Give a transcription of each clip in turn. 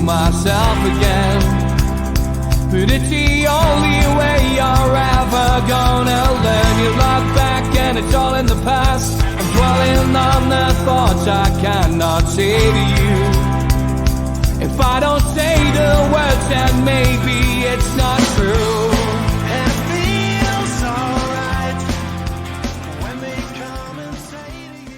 myself again. But it's the only way you're ever gonna learn. You look back and it's all in the past. I'm dwelling on the thoughts I cannot say to you. If I don't say the words, then maybe it's not true. And it feels alright when they come and say to you.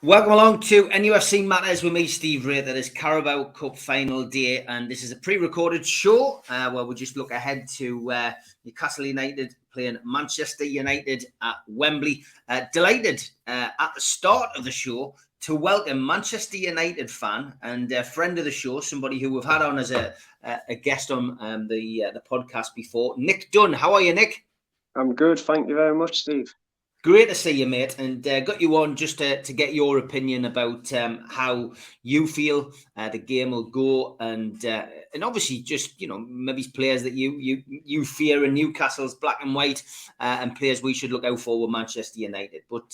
Welcome along to NUFC Matters with me, Steve Ray. That is Carabao Cup final day, and this is a pre-recorded show where we just look ahead to Newcastle United playing Manchester United at Wembley. Delighted at the start of the show to welcome Manchester United fan and a friend of the show, somebody who we've had on as a guest on the podcast before, Nick Dunn. How are you, Nick? I'm good, thank you very much, Steve. Great to see you, mate, and got you on just to get your opinion about how you feel the game will go, and obviously just maybe players that you fear in Newcastle's black and white, and players we should look out for with Manchester United. But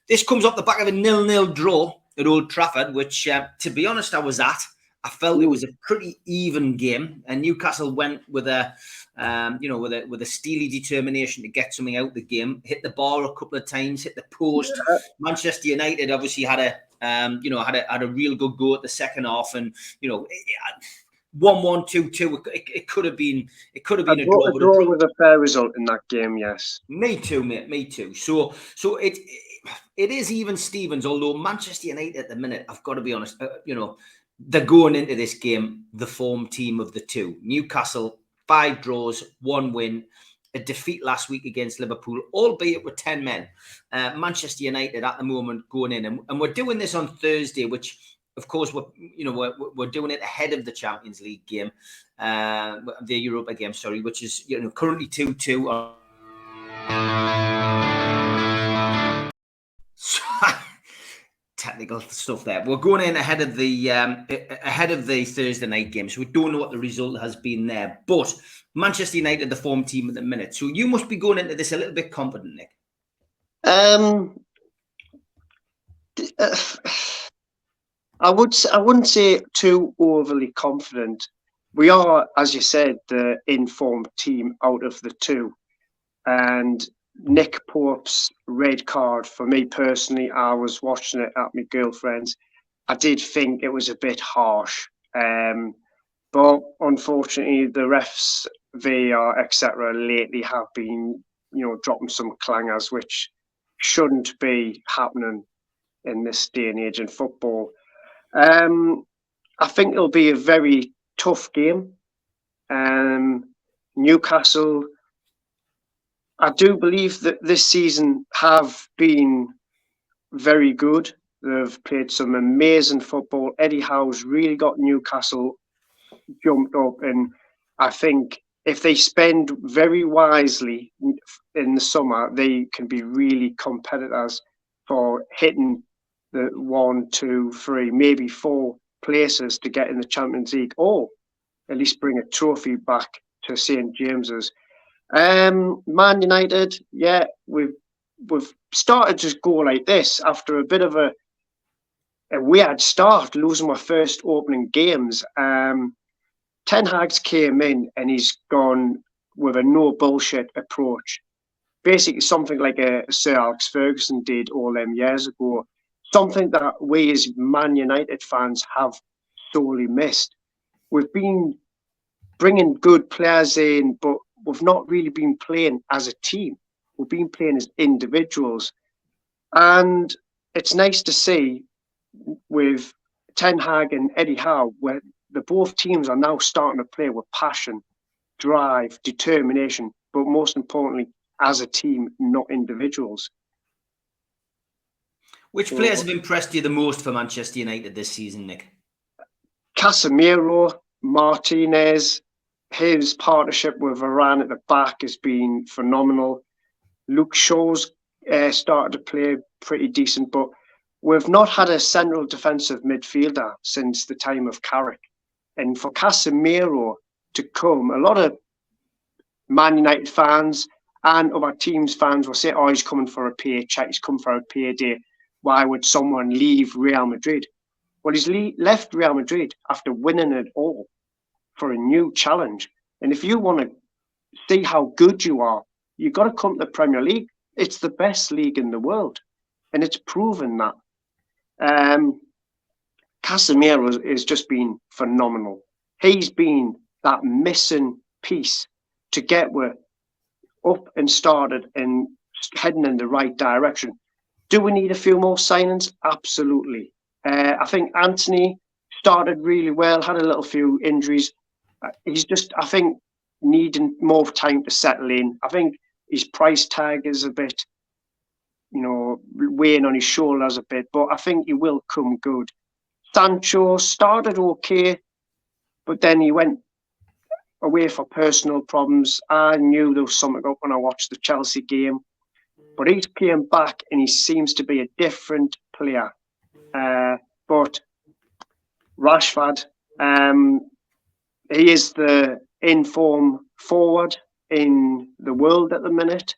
this comes off the back of a 0-0 draw at Old Trafford, which to be honest I was at. I felt it was a pretty even game, and Newcastle went with a with a steely determination to get something out of the game. Hit the bar a couple of times, hit the post. Yeah. Manchester United obviously had a real good go at the second half, and 1-1, 2-2. It could have been a draw. A draw was a fair result in that game. Yes, me too, mate. Me too. So it is even Stevens. Although Manchester United at the minute, I've got to be honest, they're going into this game the form team of the two. Newcastle, 5 draws, 1 win, a defeat last week against Liverpool, albeit with 10 men. Manchester United at the moment going in, and we're doing this on Thursday, which of course we're doing it ahead of the Champions League game, the Europa game, sorry, which is currently 2-2. Technical stuff there. We're going in ahead of the Thursday night game, so we don't know what the result has been there. But Manchester United, the form team at the minute, so you must be going into this a little bit confident, Nick. I wouldn't say too overly confident. We are, as you said, the informed team out of the two, and Nick Pope's red card, for me personally, I was watching it at my girlfriend's. I did think it was a bit harsh. But unfortunately, the refs, VAR, etc., lately have been, dropping some clangers, which shouldn't be happening in this day and age in football. I think it'll be a very tough game. Newcastle, I do believe that this season have been very good. They've played some amazing football. Eddie Howe's really got Newcastle jumped up, and I think if they spend very wisely in the summer, they can be really competitors for hitting the 1, 2, 3, maybe 4 places to get in the Champions League, or at least bring a trophy back to St. James's. Man United, yeah, we've started to go like this after a bit of a weird start, losing our first opening games. Ten Hag's came in and he's gone with a no bullshit approach, basically something like a Sir Alex Ferguson did all them years ago, something that we as Man United fans have sorely missed. We've been bringing good players in, but we've not really been playing as a team. We've been playing as individuals. And it's nice to see with Ten Hag and Eddie Howe, where the both teams are now starting to play with passion, drive, determination, but most importantly, as a team, not individuals. Which players have impressed you the most for Manchester United this season, Nick? Casemiro, Martinez. His partnership with Varane at the back has been phenomenal. Luke Shaw's started to play pretty decent, but we've not had a central defensive midfielder since the time of Carrick. And for Casemiro to come, a lot of Man United fans and other teams' fans will say, oh, he's coming for a paycheck, he's coming for a payday. Why would someone leave Real Madrid? Well, he's left Real Madrid after winning it all for a new challenge. And if you want to see how good you are, you've got to come to the Premier League. It's the best league in the world, and it's proven that. Casemiro has just been phenomenal. He's been that missing piece to get up and started and heading in the right direction. Do we need a few more signings? Absolutely. I think Anthony started really well, had a little few injuries. He's just, I think, needing more time to settle in. I think his price tag is a bit, weighing on his shoulders a bit, but I think he will come good. Sancho started okay, but then he went away for personal problems. I knew there was something up when I watched the Chelsea game, but he's came back and he seems to be a different player. But Rashford, he is the in-form forward in the world at the minute.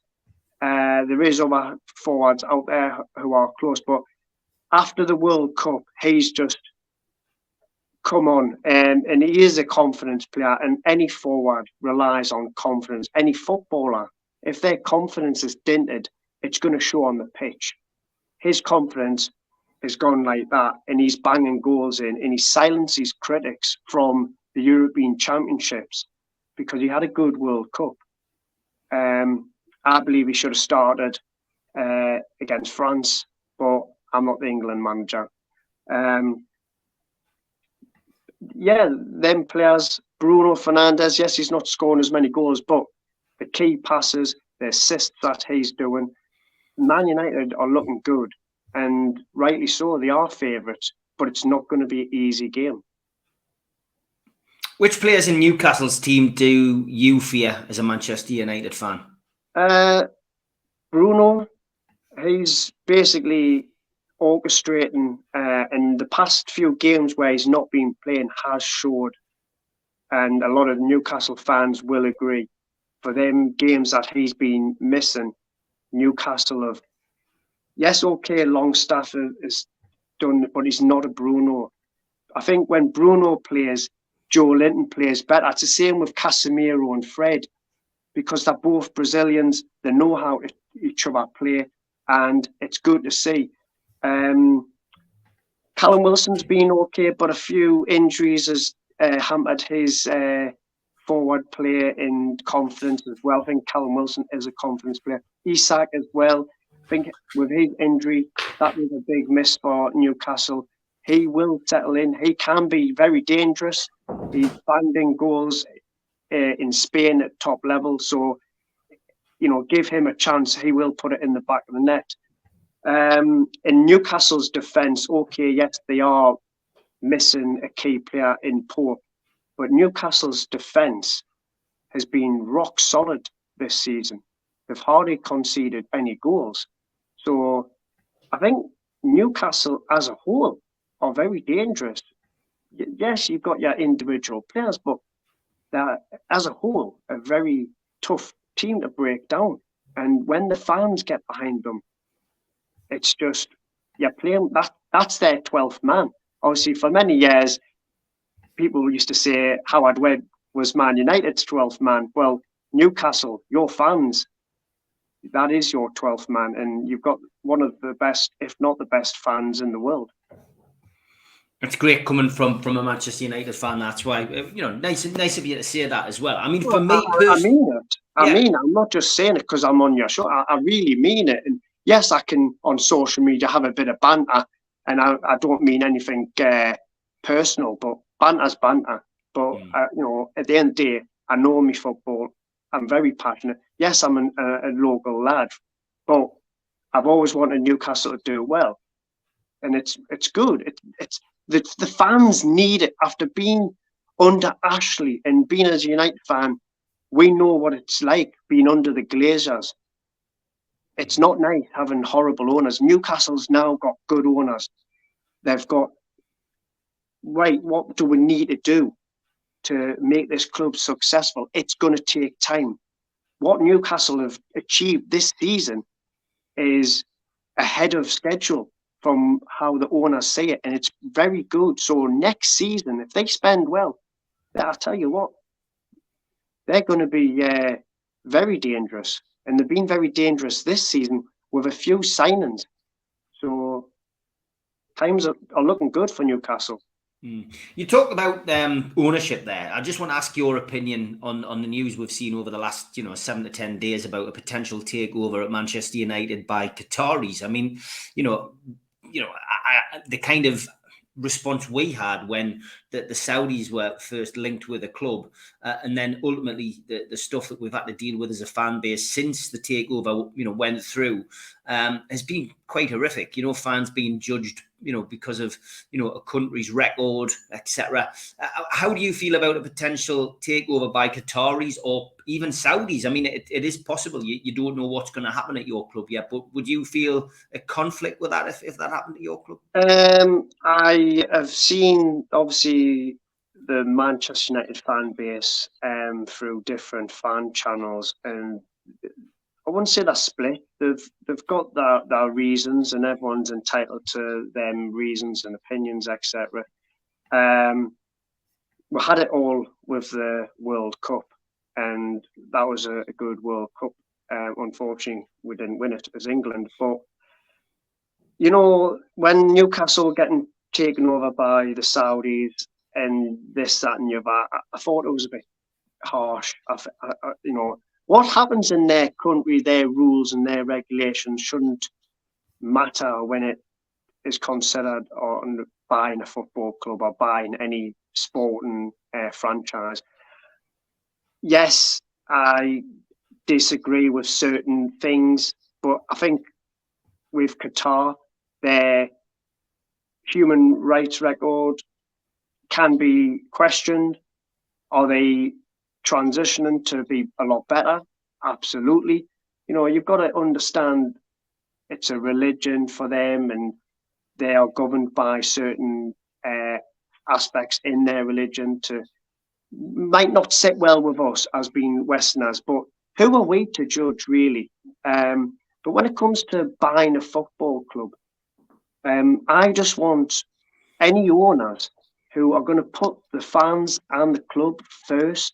There is other forwards out there who are close, but after the World Cup, he's just come on, and he is a confidence player, and any forward relies on confidence. Any footballer, if their confidence is dented, it's going to show on the pitch. His confidence has gone like that, and he's banging goals in, and he silences critics from the European Championships because he had a good World Cup. I believe he should have started against France, but I'm not the England manager. Them players, Bruno Fernandes, yes, he's not scoring as many goals, but the key passes, the assists that he's doing, Man United are looking good, and rightly so. They are favourites, but it's not going to be an easy game. Which players in Newcastle's team do you fear as a Manchester United fan? Bruno, he's basically orchestrating, and the past few games where he's not been playing has showed, and a lot of Newcastle fans will agree. For them games that he's been missing, Newcastle have, yes, okay, Longstaff is done, but he's not a Bruno. I think when Bruno plays, Joe Linton plays better. It's the same with Casemiro and Fred, because they're both Brazilians. They know how each other play, and it's good to see. Callum Wilson's been okay, but a few injuries has hampered his forward play and confidence as well. I think Callum Wilson is a confidence player. Isak as well. I think with his injury, that was a big miss for Newcastle. He will settle in. He can be very dangerous. He's finding goals in Spain at top level. So, give him a chance. He will put it in the back of the net. In Newcastle's defence, okay, yes, they are missing a key player in Pope, but Newcastle's defence has been rock solid this season. They've hardly conceded any goals. So I think Newcastle as a whole are very dangerous. Yes, you've got your individual players, but they're, as a whole, a very tough team to break down. And when the fans get behind them, it's just, you're playing, that's their 12th man. Obviously, for many years, people used to say Howard Webb was Man United's 12th man. Well, Newcastle, your fans, that is your 12th man. And you've got one of the best, if not the best, fans in the world. It's great coming from a Manchester United fan. That's why, nice of you to say that as well. I mean, for me, I mean it. I mean, I'm not just saying it because I'm on your show. I really mean it. And yes, I can on social media have a bit of banter, and I don't mean anything personal, but banter's banter. But at the end of the day, I know me football. I'm very passionate. Yes, I'm a local lad, but I've always wanted Newcastle to do well, and it's good. The fans need it. After being under Ashley and being as a United fan, we know what it's like being under the Glazers. It's not nice having horrible owners. Newcastle's now got good owners. They've got, right, what do we need to do to make this club successful? It's going to take time. What Newcastle have achieved this season is ahead of schedule. from how the owners say it, and it's very good. So next season, if they spend well, I'll tell you what, they're going to be very dangerous, and they've been very dangerous this season with a few signings. So times are looking good for Newcastle. You talked about ownership there. I just want to ask your opinion on the news we've seen over the last 7 to 10 days about a potential takeover at Manchester United by Qataris. I mean, the kind of response we had when the Saudis were first linked with a club, and then ultimately the stuff that we've had to deal with as a fan base since the takeover went through has been quite horrific. Fans being judged because of a country's record, etc. How do you feel about a potential takeover by Qataris or even Saudis? I mean, it is possible. You don't know what's going to happen at your club yet, but would you feel a conflict with that if that happened at your club? I have seen, obviously, the Manchester United fan base through different fan channels, and I wouldn't say they're split. They've got their reasons, and everyone's entitled to them reasons and opinions, etc. We had it all with the World Cup, and that was a good World Cup. Unfortunately, we didn't win it as England. But when Newcastle were getting taken over by the Saudis and this, that, and the other, I thought it was a bit harsh. What happens in their country, their rules and their regulations shouldn't matter when it is considered on buying a football club or buying any sporting franchise. Yes, I disagree with certain things, but I think with Qatar, their human rights record can be questioned. Are they transitioning to be a lot better? Absolutely. You've got to understand it's a religion for them, and they are governed by certain aspects in their religion to might not sit well with us as being Westerners, but who are we to judge, really? But when it comes to buying a football club, I just want any owners who are going to put the fans and the club first.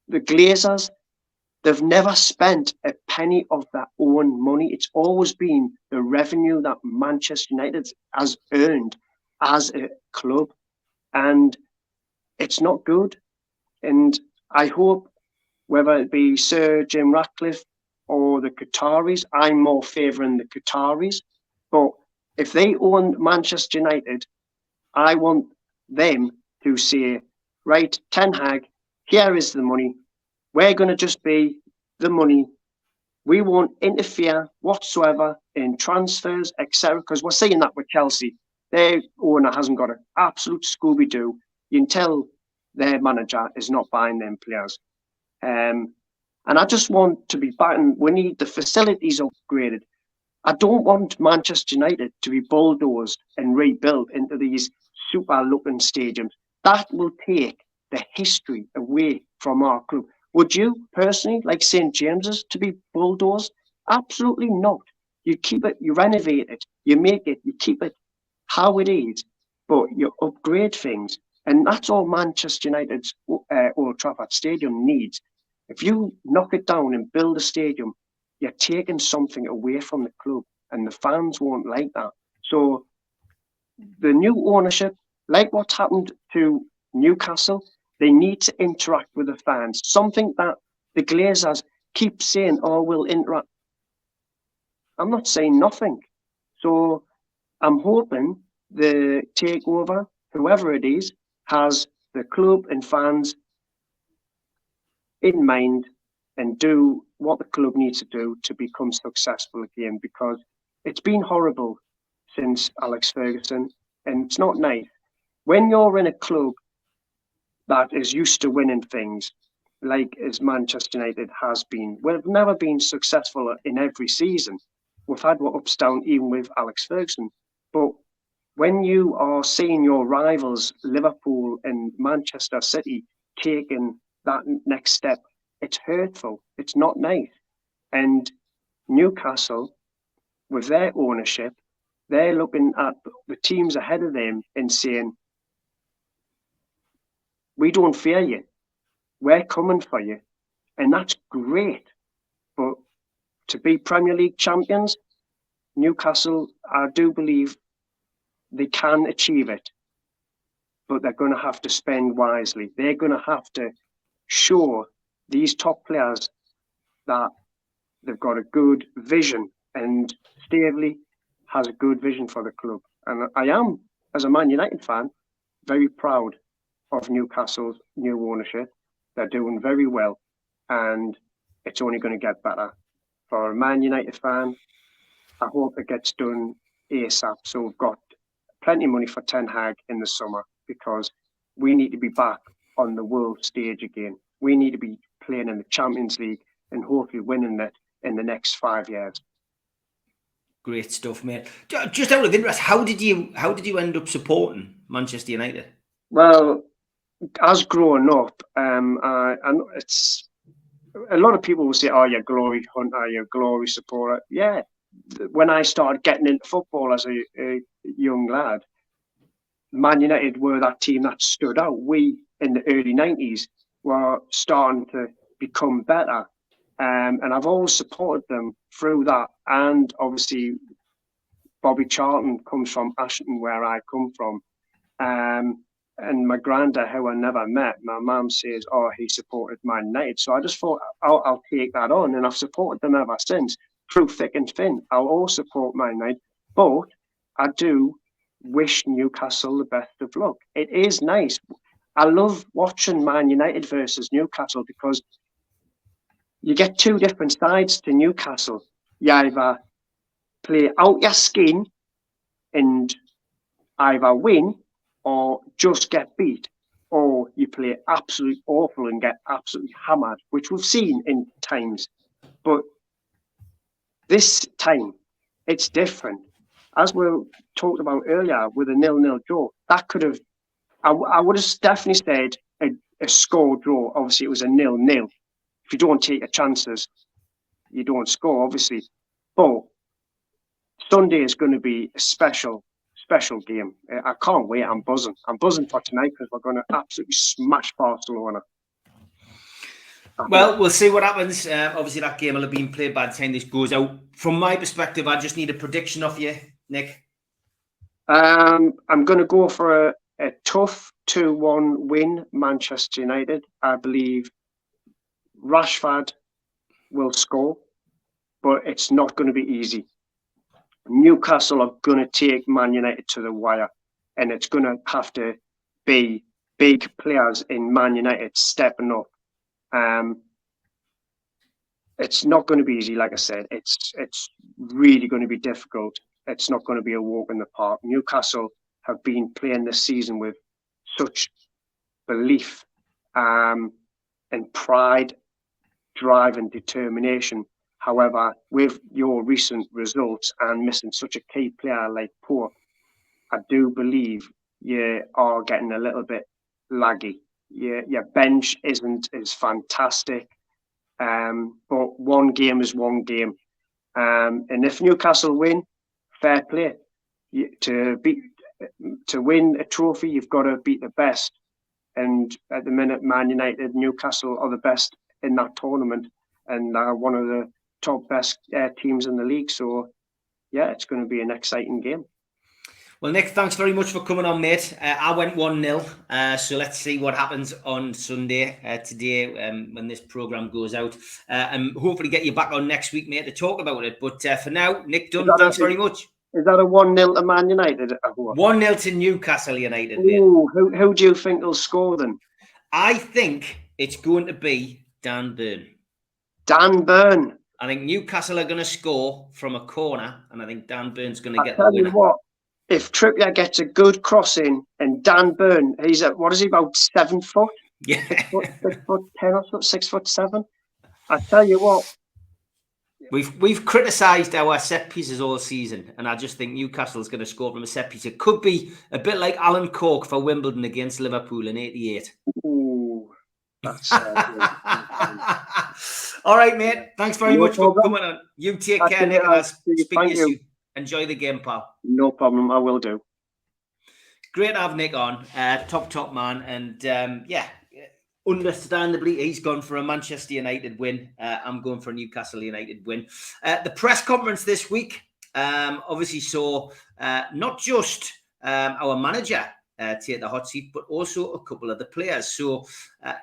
The Glazers, they've never spent a penny of their own money. It's always been the revenue that Manchester United has earned as a club, and it's not good. And I hope, whether it be Sir Jim Ratcliffe or the Qataris, I'm more favouring the Qataris. But if they own Manchester United, I want them to say, right, Ten Hag, here is the money. We're going to just be the money. We won't interfere whatsoever in transfers, etc. Because we're seeing that with Chelsea. Their owner hasn't got an absolute Scooby-Doo. You can tell their manager is not buying them players. And I just want to be buying. We need the facilities upgraded. I don't want Manchester United to be bulldozed and rebuilt into these super-looking stadiums. That will take the history away from our club. Would you personally like St. James's to be bulldozed? Absolutely not. You keep it, you renovate it, you make it, you keep it how it is, but you upgrade things. And that's all Manchester United's Old Trafford Stadium needs. If you knock it down and build a stadium, you're taking something away from the club, and the fans won't like that. So the new ownership, like what's happened to Newcastle, they need to interact with the fans. Something that the Glazers keep saying, oh, we'll interact. I'm not saying nothing. So I'm hoping the takeover, whoever it is, has the club and fans in mind and do what the club needs to do to become successful again, because it's been horrible since Alex Ferguson, and it's not nice. When you're in a club that is used to winning things, like as Manchester United has been, we've never been successful in every season. We've had what ups down even with Alex Ferguson. But when you are seeing your rivals, Liverpool and Manchester City, taking that next step, it's hurtful. It's not nice. And Newcastle, with their ownership, They're looking at the teams ahead of them and saying, we don't fear you. We're coming for you. And that's great. But to be Premier League champions, Newcastle, I do believe they can achieve it. But they're going to have to spend wisely. They're going to have to show these top players that they've got a good vision. And Staveley has a good vision for the club. And I am, as a Man United fan, very proud of Newcastle's new ownership. They're doing very well, and it's only going to get better. For a Man United fan, I hope it gets done ASAP. So we've got plenty of money for Ten Hag in the summer, because we need to be back on the world stage again. We need to be playing in the Champions League and hopefully winning it in the next 5 years. Great stuff, mate. Just out of interest, how did you end up supporting Manchester United? Well, as growing up, I know it's a lot of people will say, "Oh, you're a glory hunter, you're a glory supporter." Yeah, when I started getting into football as a young lad, Man United were that team that stood out. We in the early 90s were starting to become better. And I've always supported them through that. And obviously, Bobby Charlton comes from Ashton, where I come from. And my granddad, who I never met, my mum says, "Oh, he supported Man United." So I just thought, I'll take that on. And I've supported them ever since, through thick and thin. I'll always support Man United. But I do wish Newcastle the best of luck. It is nice. I love watching Man United versus Newcastle, because you get two different sides to Newcastle. You either play out your skin and either win or just get beat, or you play absolutely awful and get absolutely hammered, which we've seen in times. But this time, it's different. As we talked about earlier with a 0-0 draw, that could have, I would have definitely said a score draw. Obviously, it was a 0-0. If you don't take your chances, you don't score, obviously. But Sunday is going to be a special game. I can't wait. I'm buzzing. I'm buzzing for tonight, because we're going to absolutely smash Barcelona. Well, we'll see what happens. Obviously, that game will have been played by the time this goes out. From my perspective, I just need a prediction of you, Nick. I'm going to go for a tough 2-1 win, Manchester United. I believe Rashford will score, but it's not going to be easy. Newcastle are going to take Man United to the wire, and it's going to have to be big players in Man United stepping up. It's not going to be easy, like I said. It's really going to be difficult. It's not going to be a walk in the park. Newcastle have been playing this season with such belief and pride, drive and determination. However, with your recent results and missing such a key player like Poor, I do believe you are getting a little bit laggy. Your bench isn't as fantastic, but one game is one game. And if Newcastle win, fair play. To win a trophy, you've got to beat the best. And at the minute, Man United, Newcastle are the best in that tournament, and are one of the top best teams in the league. So, yeah, it's going to be an exciting game. Well, Nick, thanks very much for coming on, mate. I went 1-0, so let's see what happens on Sunday today when this programme goes out. And hopefully get you back on next week, mate, to talk about it. But for now, Nick Dunn, thanks very much. Is that a 1-0 to Man United? 1-0 to Newcastle United, mate. Ooh, who do you think will score then? I think it's going to be Dan Burn. Dan Burn. I think Newcastle are going to score from a corner, and I think Dan Burn's going to get the winner. winner. You what, if Trippier gets a good crossing and Dan Burn, he's at, what is he, about 7 foot? Yeah. 6 foot 10 or something, 6 foot 7. I tell you what. We've criticised our set pieces all season, and I just think Newcastle's going to score from a set piece. It could be a bit like Alan Cork for Wimbledon against Liverpool in '88. Ooh, that's all right, mate. Thanks very much for coming on. You take care, Nick. I'll speak to you soon. Enjoy the game, pal. No problem, I will do. Great to have Nick on, top man, and understandably, he's gone for a Manchester United win. I'm going for a Newcastle United win. The press conference this week obviously saw not just our manager take the hot seat, but also a couple of the players. So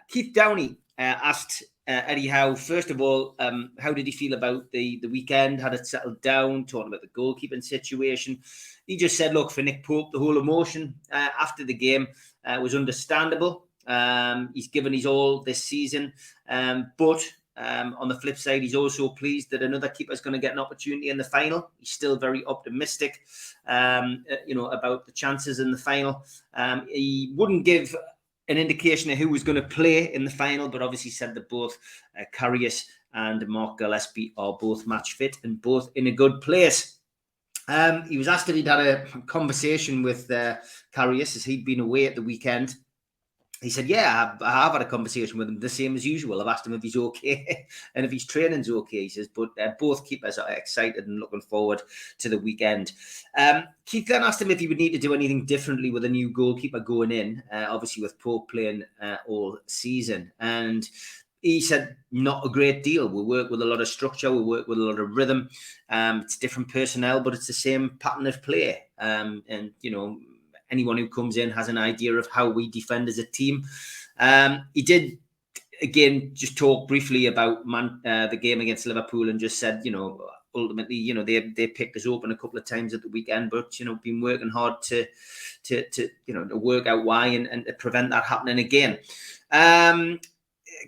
Keith Downey asked Eddie Howe, first of all, how did he feel about the weekend? Had it settled down? Talking about the goalkeeping situation. He just said, look, for Nick Pope, the whole emotion after the game was understandable. He's given his all this season. But on the flip side, he's also pleased that another keeper is going to get an opportunity in the final. He's still very optimistic, about the chances in the final. He wouldn't give an indication of who was going to play in the final, but obviously said that both Karius and Mark Gillespie are both match fit and both in a good place. He was asked if he'd had a conversation with Karius as he'd been away at the weekend. He said, yeah, I have had a conversation with him, the same as usual. I've asked him if he's okay and if his training's okay. He says, but both keepers are excited and looking forward to the weekend. Keith then asked him if he would need to do anything differently with a new goalkeeper going in, obviously with Pope playing all season. And he said, not a great deal. We work with a lot of structure. We work with a lot of rhythm. It's different personnel, but it's the same pattern of play. Anyone who comes in has an idea of how we defend as a team. He did, again, just talk briefly about the game against Liverpool and just said, ultimately, they picked us open a couple of times at the weekend, but, been working hard to work out why and to prevent that happening again.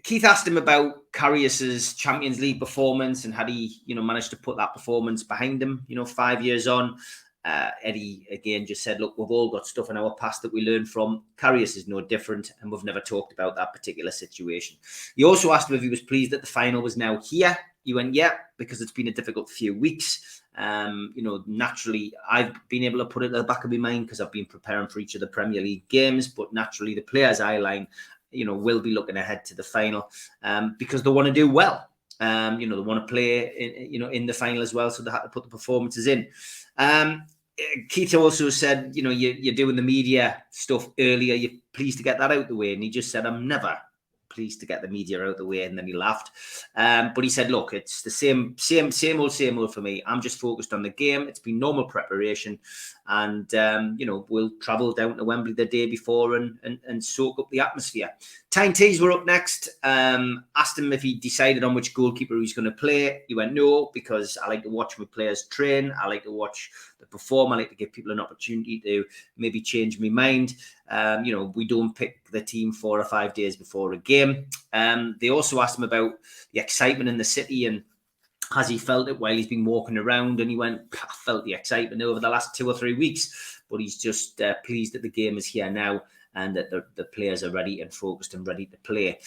Keith asked him about Karius's Champions League performance and had he, managed to put that performance behind him, 5 years on. Eddie again just said, look, we've all got stuff in our past that we learn from. Karius is no different, and we've never talked about that particular situation. He also asked him if he was pleased that the final was now here. He went, yeah, because it's been a difficult few weeks. Naturally, I've been able to put it at the back of my mind because I've been preparing for each of the Premier League games, but naturally the players I line, will be looking ahead to the final because they want to do well. They want to play, in the final as well, so they had to put the performances in. Keith also said, you're doing the media stuff earlier. You're pleased to get that out the way. And he just said, I'm never pleased to get the media out the way. And then he laughed. But he said, look, it's the same old for me. I'm just focused on the game. It's been normal preparation. And, we'll travel down to Wembley the day before and soak up the atmosphere. Tyne Tees were up next. Asked him if he decided on which goalkeeper he was going to play. He went, no, because I like to watch my players train. I like to watch the perform. I like to give people an opportunity to maybe change my mind. We don't pick the team 4 or 5 days before a game. They also asked him about the excitement in the city and has he felt it while he's been walking around? And he went, I felt the excitement over the last 2 or 3 weeks, but he's just pleased that the game is here now and that the players are ready and focused and ready to play.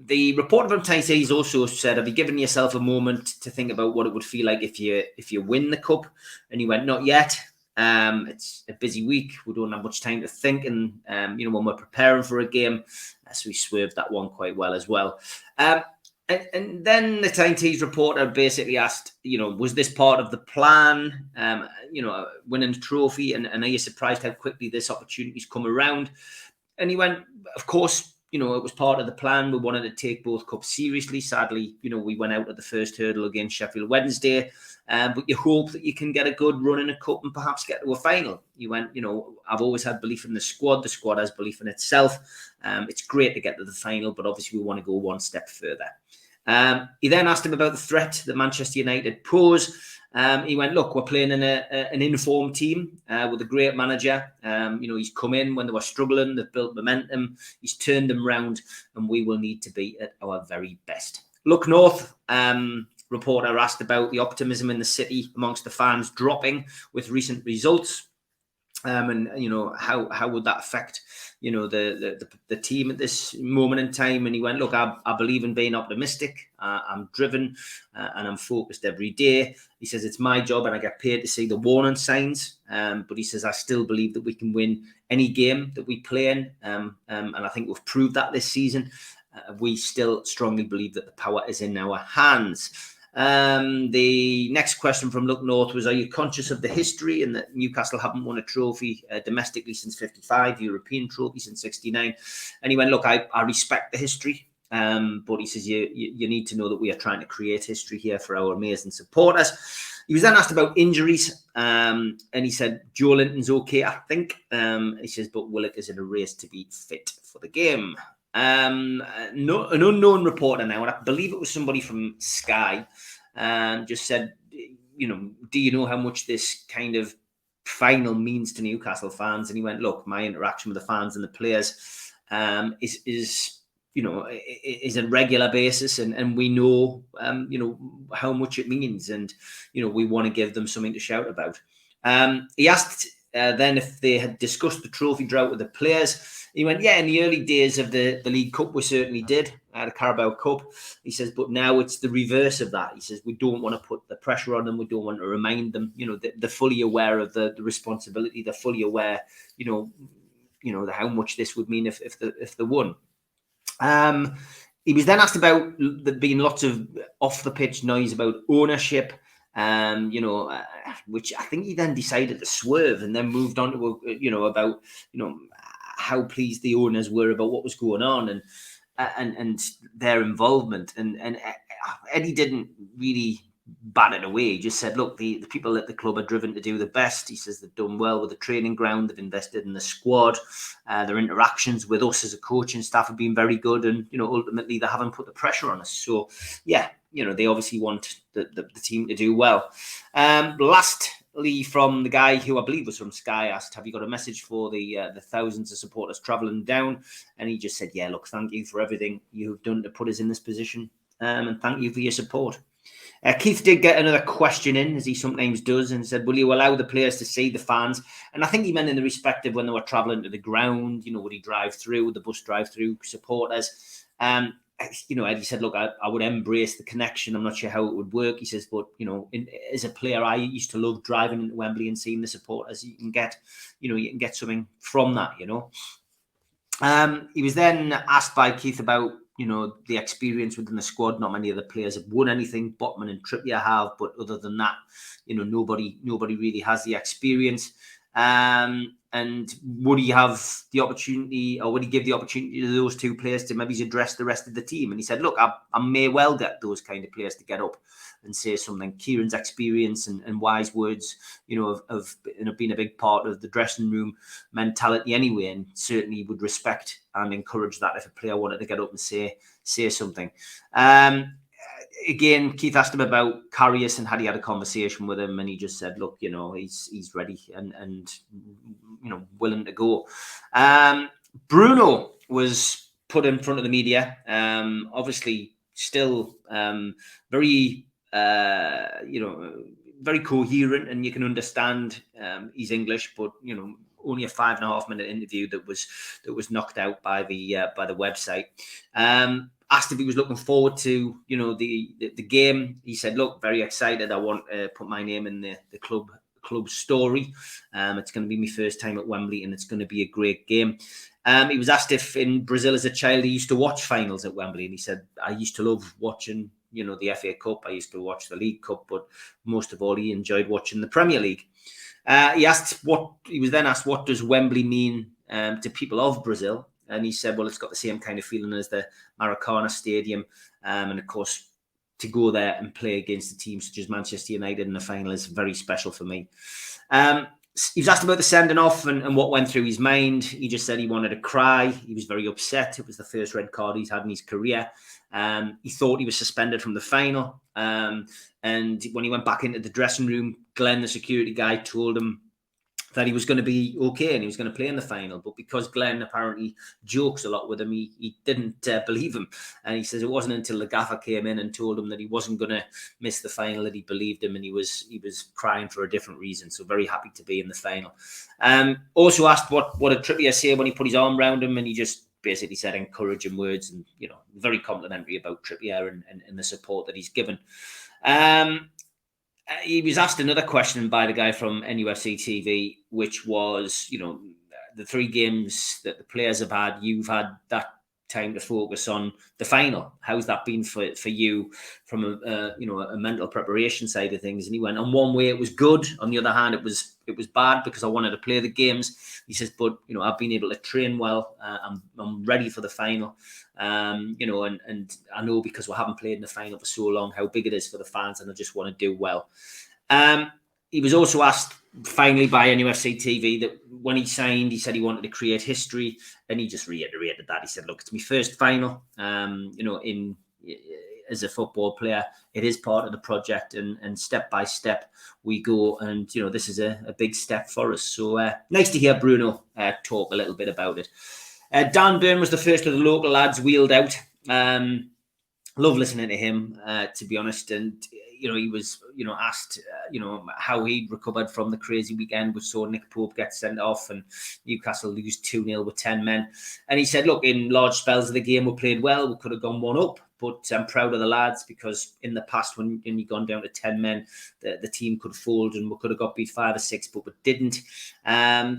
The reporter from Tyne Tees also said, have you given yourself a moment to think about what it would feel like if you win the cup? And he went, not yet. It's a busy week. We don't have much time to think. And, when we're preparing for a game, so we swerved that one quite well as well. And then the Tyne Tees reporter basically asked, was this part of the plan, winning the trophy? And are you surprised how quickly this opportunity's come around? And he went, of course, it was part of the plan. We wanted to take both cups seriously. Sadly, we went out at the first hurdle against Sheffield Wednesday. But you hope that you can get a good run in a cup and perhaps get to a final. You went, I've always had belief in the squad. The squad has belief in itself. It's great to get to the final, but obviously we want to go one step further. He then asked him about the threat that Manchester United pose. He went, look, we're playing in an informed team with a great manager. He's come in when they were struggling. They've built momentum. He's turned them round, and we will need to be at our very best. Look north. Reporter asked about the optimism in the city amongst the fans dropping with recent results. And how would that affect the team at this moment in time? And he went, look, I believe in being optimistic. I'm driven and I'm focused every day. He says it's my job and I get paid to see the warning signs. But he says I still believe that we can win any game that we play in. And I think we've proved that this season. We still strongly believe that the power is in our hands. The next question from Look North was, are you conscious of the history and that Newcastle haven't won a trophy domestically since 55, European trophy since 69? And he went, look, I respect the history, but he says you need to know that we are trying to create history here for our amazing supporters. He was then asked about injuries, and he said Joe Linton's okay, I think. He says, but Willock is in a race to be fit for the game. An unknown reporter now, and I believe it was somebody from Sky, just said, do you know how much this kind of final means to Newcastle fans? And he went, look, my interaction with the fans and the players is a regular basis, and we know, how much it means, and, we want to give them something to shout about. He asked then if they had discussed the trophy drought with the players. He went, yeah, in the early days of the League Cup, we certainly did, the Carabao Cup. He says, but now it's the reverse of that. He says, we don't want to put the pressure on them. We don't want to remind them, they're fully aware of the responsibility. They're fully aware, how much this would mean if they won. He was then asked about there being lots of off the pitch noise about ownership, which I think he then decided to swerve and then moved on to, about, how pleased the owners were about what was going on and their involvement. And Eddie didn't really bat it away. He just said, look, the people at the club are driven to do the best. He says they've done well with the training ground. They've invested in the squad. Their interactions with us as a coaching staff have been very good. And, ultimately they haven't put the pressure on us. So, yeah, they obviously want the team to do well. Lastly, from the guy who I believe was from Sky, asked, have you got a message for the thousands of supporters travelling down? And he just said, yeah, look, thank you for everything you've done to put us in this position. And thank you for your support. Keith did get another question in, as he sometimes does, and said, will you allow the players to see the fans? And I think he meant in the respect of when they were travelling to the ground, would he drive through, the bus drive through supporters? Eddie said, look, I would embrace the connection. I'm not sure how it would work. He says, but, as a player, I used to love driving into Wembley and seeing the supporters. You can get something from that, He was then asked by Keith about, the experience within the squad. Not many of the players have won anything. Botman and Trippier have, but other than that, nobody really has the experience. And would he have the opportunity, or would he give the opportunity to those two players to maybe address the rest of the team? And he said, look, I may well get those kind of players to get up and say something. Kieran's experience and wise words, of being a big part of the dressing room mentality anyway, and certainly would respect and encourage that if a player wanted to get up and say something. Again, Keith asked him about Karius and had he had a conversation with him, and he just said, look, he's ready and willing to go. Bruno was put in front of the media, obviously still very very coherent, and you can understand he's English, but only a 5.5 minute interview that was knocked out by the website. Asked if he was looking forward to the game. He said, look, very excited. I want to put my name in the club story. It's going to be my first time at Wembley, and it's going to be a great game. He was asked if in Brazil as a child he used to watch finals at Wembley, and he said, I used to love watching the FA Cup. I used to watch the League Cup, but most of all he enjoyed watching the Premier League. He was then asked, what does Wembley mean to people of Brazil? And he said, well, it's got the same kind of feeling as the Maracana Stadium. And of course, to go there and play against a team such as Manchester United in the final is very special for me. He was asked about the sending off and what went through his mind. He just said he wanted to cry. He was very upset. It was the first red card he's had in his career. He thought he was suspended from the final. And when he went back into the dressing room, Glenn, the security guy, told him that he was going to be okay and he was going to play in the final. But because Glenn apparently jokes a lot with him, he didn't believe him. And he says it wasn't until the gaffer came in and told him that he wasn't going to miss the final that he believed him, and he was crying for a different reason. So very happy to be in the final. Also asked what did Trippier say when he put his arm around him, and he just basically said encouraging words and, very complimentary about Trippier and the support that he's given. He was asked another question by the guy from NUFC TV, which was, the 3 games that the players have had, you've had that time to focus on the final. How's that been for you from a mental preparation side of things? And he went, on one way it was good, on the other hand it was bad because I wanted to play the games. He says, but I've been able to train well. I'm ready for the final. And I know because we haven't played in the final for so long how big it is for the fans, and I just want to do well. He was also asked finally by NUFC TV that when he signed, he said he wanted to create history, and he just reiterated that. He said, look, it's my first final, as a football player. It is part of the project, and step by step we go, and this is a big step for us. So nice to hear Bruno talk a little bit about it. Dan Byrne was the first of the local lads wheeled out. Love listening to him, to be honest. And he was asked how he'd recovered from the crazy weekend which saw Nick Pope get sent off and Newcastle lose 2-0 with 10 men. And he said, look, in large spells of the game we played well, we could have gone 1 up, but I'm proud of the lads because in the past when you'd gone down to 10 men, the team could fold and we could have got beat 5 or 6, but we didn't. And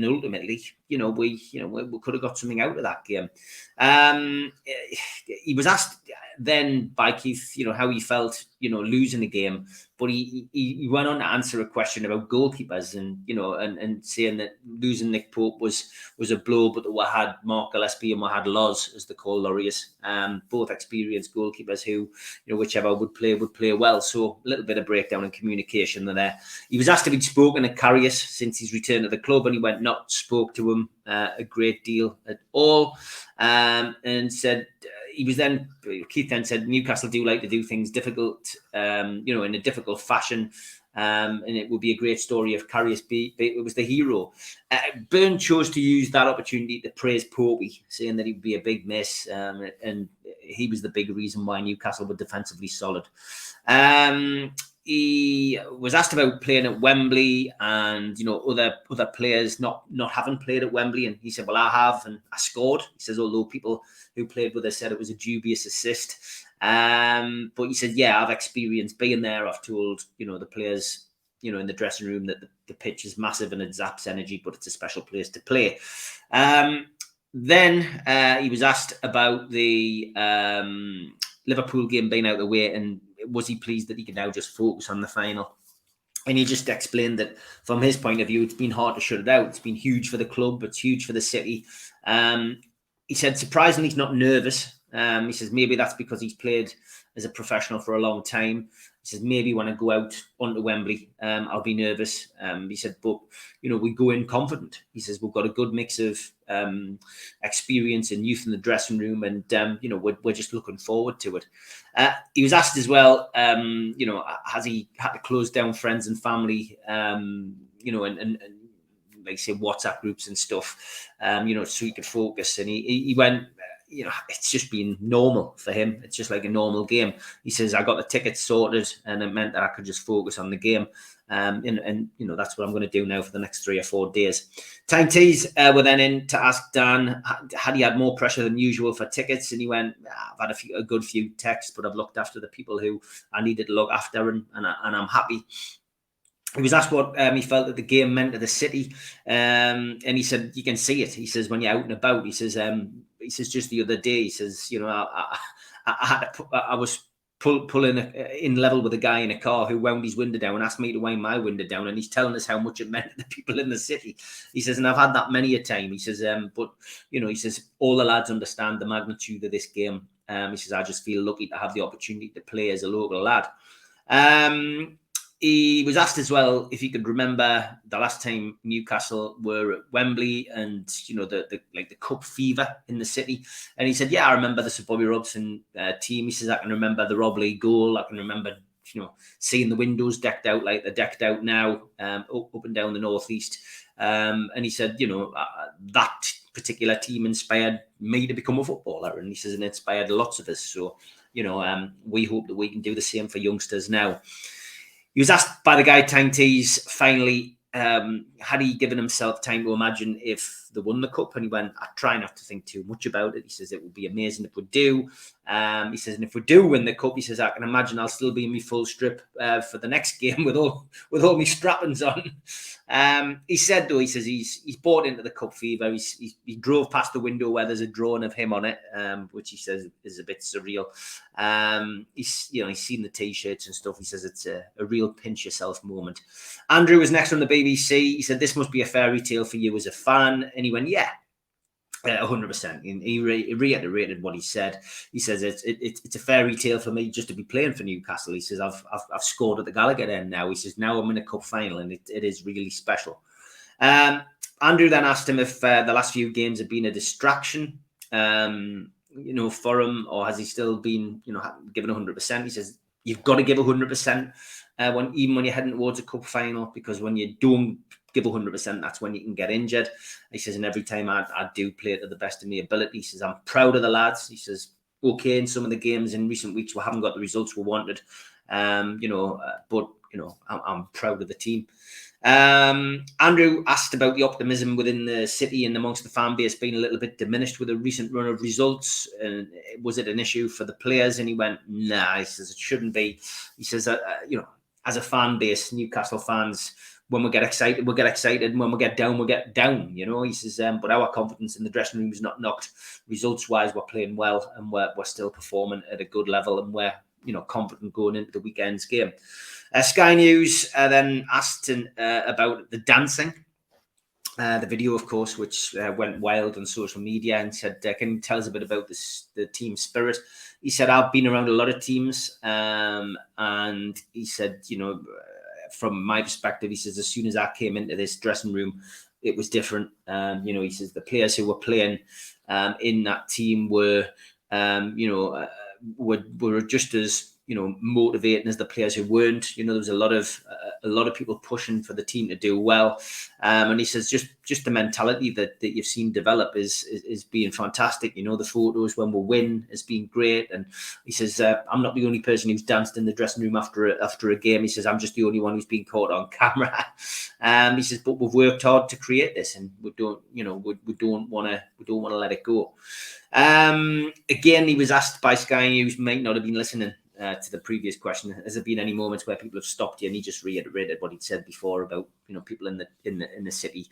ultimately, we could have got something out of that game. He was asked then by Keith, how he felt, losing the game, but he went on to answer a question about goalkeepers and saying that losing Nick Pope was a blow, but that we had Mark Gillespie and we had Loz, as they call Laureus, both experienced goalkeepers who, whichever would play well. So a little bit of breakdown in communication there. He was asked if he'd spoken to Karius since his return to the club, and he went, not spoke to him a great deal at all, and said Keith then said Newcastle do like to do things difficult, in a difficult fashion, and it would be a great story if Karius was the hero. Byrne chose to use that opportunity to praise Popey, saying that he'd be a big miss, and he was the big reason why Newcastle were defensively solid. He was asked about playing at Wembley and other players not having played at Wembley, and he said, well, I have, and I scored. He says, although people who played with us said it was a dubious assist, but he said, yeah, I've experienced being there. I've told the players in the dressing room that the pitch is massive and it zaps energy, but it's a special place to play. Then he was asked about the Liverpool game being out of the way, and was he pleased that he could now just focus on the final? And he just explained that from his point of view, it's been hard to shut it out. It's been huge for the club. It's huge for the city. He said, surprisingly, he's not nervous. He says, maybe that's because he's played as a professional for a long time. He says, maybe when I go out onto Wembley, I'll be nervous. He said, but, we go in confident. He says, we've got a good mix of experience and youth in the dressing room, and, we're just looking forward to it. He was asked as well, has he had to close down friends and family, and like say WhatsApp groups and stuff, so he could focus. And he went, it's just been normal for him. It's just like a normal game. He says, I got the tickets sorted, and it meant that I could just focus on the game. And that's what I'm going to do now for the next 3 or 4 days. Time Tees were then in to ask Dan, had he had more pressure than usual for tickets? And he went, I've had a good few texts, but I've looked after the people who I needed to look after, and I'm happy. He was asked what he felt that the game meant to the city, and he said, you can see it. He says, when you're out and about, he says just the other day, he says, I was pulling in level with a guy in a car who wound his window down and asked me to wind my window down, and he's telling us how much it meant to the people in the city. He says, and I've had that many a time. He says, but he says all the lads understand the magnitude of this game. He says, I just feel lucky to have the opportunity to play as a local lad. He was asked as well if he could remember the last time Newcastle were at Wembley and the cup fever in the city, and he said, "Yeah, I remember the Sir Bobby Robson team." He says, "I can remember the Rob Lee goal. I can remember seeing the windows decked out like they're decked out now, up and down the northeast." And he said, that particular team inspired me to become a footballer, and he says, and it inspired lots of us. So we hope that we can do the same for youngsters now. He was asked by the guy Tang Tees finally, had he given himself time to imagine if they won the cup. And he went, I try not to think too much about it. He says it would be amazing if we do. He says, and if we do win the cup, he says, I can imagine I'll still be in my full strip for the next game with all my strappings on. He said, though, he says he's bought into the cup fever. He drove past the window where there's a drawing of him on it, which he says is a bit surreal. He's seen the T-shirts and stuff. He says it's a real pinch yourself moment. Andrew was next on the BBC. He said, this must be a fairy tale for you as a fan. And he went, yeah. 100%. He reiterated what he said. He says it's a fairy tale for me just to be playing for Newcastle. He says I've scored at the Gallagher end now. He says now I'm in a cup final and it is really special. Andrew then asked him if the last few games have been a distraction, for him, or has he still been given 100%? He says you've got to give 100% even when you're heading towards a cup final, because when you don't give 100%, that's when you can get injured. He says, and every time I do play it to the best of my ability. He says, I'm proud of the lads. He says, okay, in some of the games in recent weeks, we haven't got the results we wanted, but I'm proud of the team. Andrew asked about the optimism within the city and amongst the fan base being a little bit diminished with a recent run of results. And was it an issue for the players? And he went, nah, he says, it shouldn't be. He says, as a fan base, Newcastle fans, when we get excited, we'll get excited. And when we get down, we'll get down, He says, but our confidence in the dressing room is not knocked. Results-wise, we're playing well and we're still performing at a good level and we're, confident going into the weekend's game. Sky News then asked about the dancing. The video, of course, which went wild on social media, and said, can you tell us a bit about the team spirit? He said, I've been around a lot of teams, and he said, from my perspective, he says, as soon as I came into this dressing room, it was different. He says the players who were playing in that team were just as motivating as the players who weren't. There was a lot of people pushing for the team to do well, and he says just the mentality that you've seen develop is being fantastic. The photos when we win has been great, and he says I'm not the only person who's danced in the dressing room after a game. He says I'm just the only one who's been caught on camera. He says, but we've worked hard to create this, and we don't want to let it go. Again, he was asked by Sky News, might not have been listening to the previous question, has there been any moments where people have stopped you? And he just reiterated what he'd said before about people in the city,